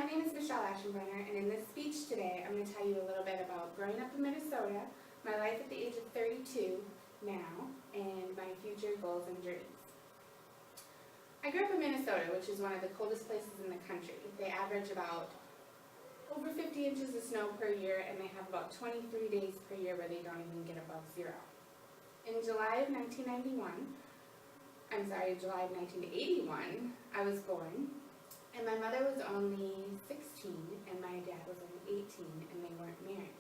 My name is MichelleAschenbrenner, and in this speech today, I'm going to tell you a little bit about growing up in Minnesota, my life at the age of 32 now, and my future goals and dreams. I grew up in Minnesota, which is one of the coldest places in the country. They average about over 50 inches of snow per year, and they have about 23 days per year where they don't even get above zero. In July of 1981, I was born. And my mother was only 16, and my dad was only 18, and they weren't married.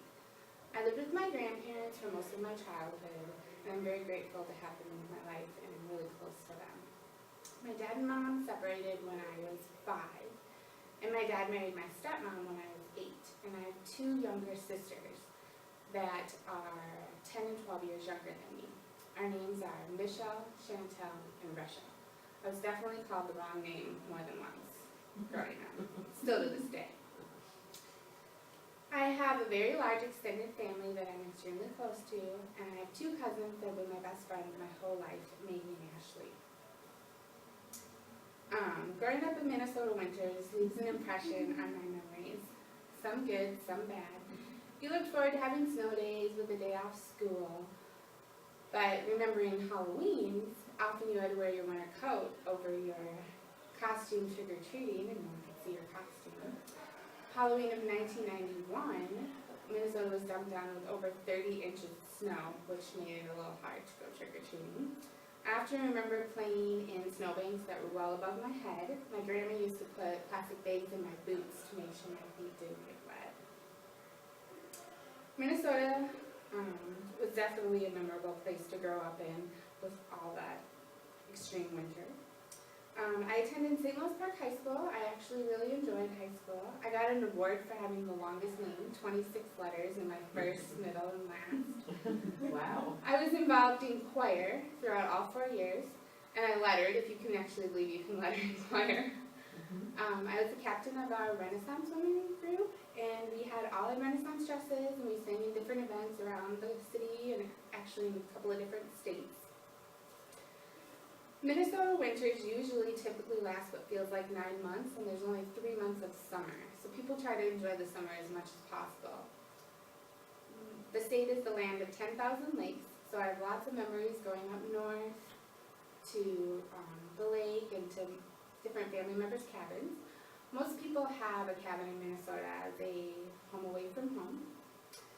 I lived with my grandparents for most of my childhood, and I'm very grateful to have them in my life, and I'm really close to them. My dad and mom separated when I was 5, and my dad married my stepmom when I was 8, and I have 2 younger sisters that are 10 and 12 years younger than me. Our names are Michelle, Chantel, and Rachel. I was definitely called the wrong name more than once growing up, still to this day. I have a very large extended family that I'm extremely close to, and I have 2 cousins that have been my best friends my whole life, Maggie and Ashley. Growing up in Minnesota winters leaves an impression on my memories, some good, some bad. You looked forward to having snow days with a day off school, but remembering Halloween's, often you had to wear your winter coat over your costume trick-or-treating, and no one could see your costume. Halloween of 1991, Minnesota was dumped down with over 30 inches of snow, which made it a little hard to go trick-or-treating. I often remember playing in snowbanks that were well above my head. My grandma used to put plastic bags in my boots to make sure my feet didn't get wet. Minnesota was definitely a memorable place to grow up in with all that extreme winter. I attended St. Louis Park High School. I actually really enjoyed high school. I got an award for having the longest name, 26 letters in my first, middle, and last. Wow. I was involved in choir throughout all 4 years, and I lettered, if you can actually believe you can letter in choir. I was the captain of our Renaissance women group, and we had all in Renaissance dresses, and we sang in different events around the city and actually in a couple of different states. Minnesota winters typically last what feels like 9 months, and there's only 3 months of summer. So people try to enjoy the summer as much as possible. The state is the land of 10,000 lakes, so I have lots of memories going up north to the lake and to different family members' cabins. Most people have a cabin in Minnesota as a home away from home.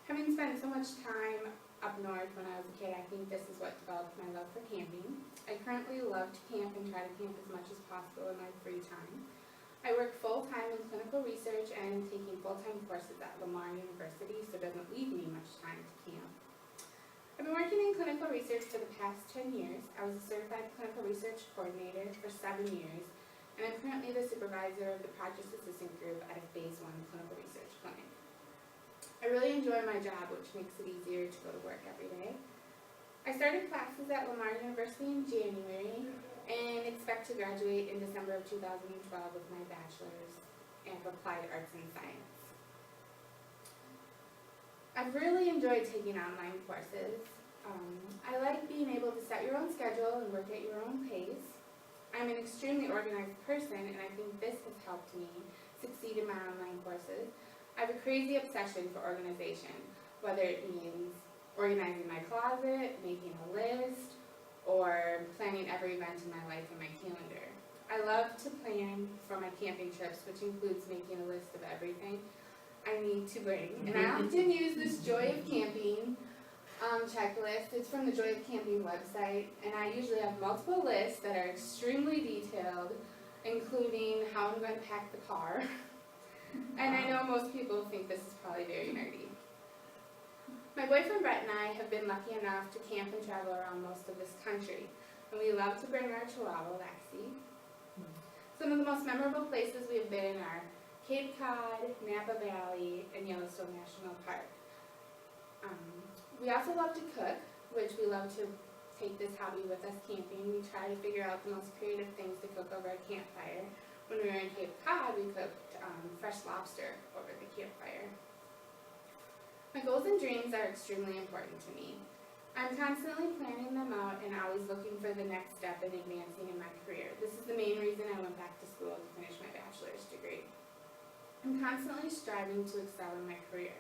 Having spent so much time up north when I was a kid, I think this is what developed my love for camping. I currently love to camp and try to camp as much as possible in my free time. I work full-time in clinical research and am taking full-time courses at Lamar University, so it doesn't leave me much time to camp. I've been working in clinical research for the past 10 years. I was a certified clinical research coordinator for 7 years, and I'm currently the supervisor of the Project Assistant Group at a Phase 1 clinical research clinic. I really enjoy my job, which makes it easier to go to work every day. I started classes at Lamar University in January and expect to graduate in December of 2012 with my bachelor's in applied arts and science. I've really enjoyed taking online courses. I like being able to set your own schedule and work at your own pace. I'm an extremely organized person, and I think this has helped me succeed in my online courses. I have a crazy obsession for organization, whether it means organizing my closet, making a list, or planning every event in my life in my calendar. I love to plan for my camping trips, which includes making a list of everything I need to bring. And I often use this Joy of Camping checklist. It's from the Joy of Camping website, and I usually have multiple lists that are extremely detailed, including how I'm going to pack the car. And I know most people think this is probably very nerdy. My boyfriend Brett and I have been lucky enough to camp and travel around most of this country, and we love to bring our Chihuahua, Lexi. Some of the most memorable places we have been are Cape Cod, Napa Valley, and Yellowstone National Park. We also love to cook, which we love to take this hobby with us camping. We try to figure out the most creative things to cook over a campfire. When we were in Cape Cod, we cooked fresh lobster over the campfire. My goals and dreams are extremely important to me. I'm constantly planning them out and always looking for the next step in advancing in my career. This is the main reason I went back to school to finish my bachelor's degree. I'm constantly striving to excel in my career.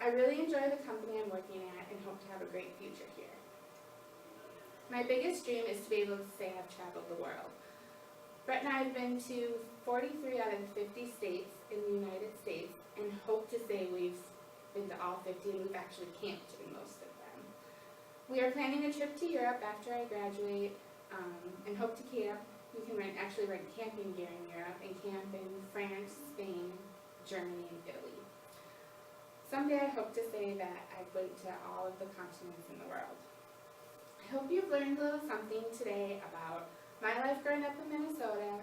I really enjoy the company I'm working at and hope to have a great future here. My biggest dream is to be able to say I've traveled the world. Brett and I have been to 43 out of the 50 states in the United States and hope to say we've been to all 50 and we've actually camped in most of them. We are planning a trip to Europe after I graduate and hope to camp. You can actually rent camping gear in Europe and camp in France, Spain, Germany, and Italy. Someday I hope to say that I've been to all of the continents in the world. I hope you've learned a little something today about my life growing up in Minnesota,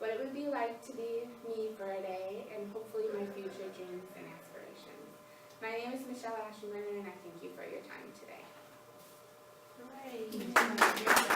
what it would be like to be me for a day, and hopefully my future dreams and aspirations. My name is MichelleAschenbrenner, and I thank you for your time today. Hooray.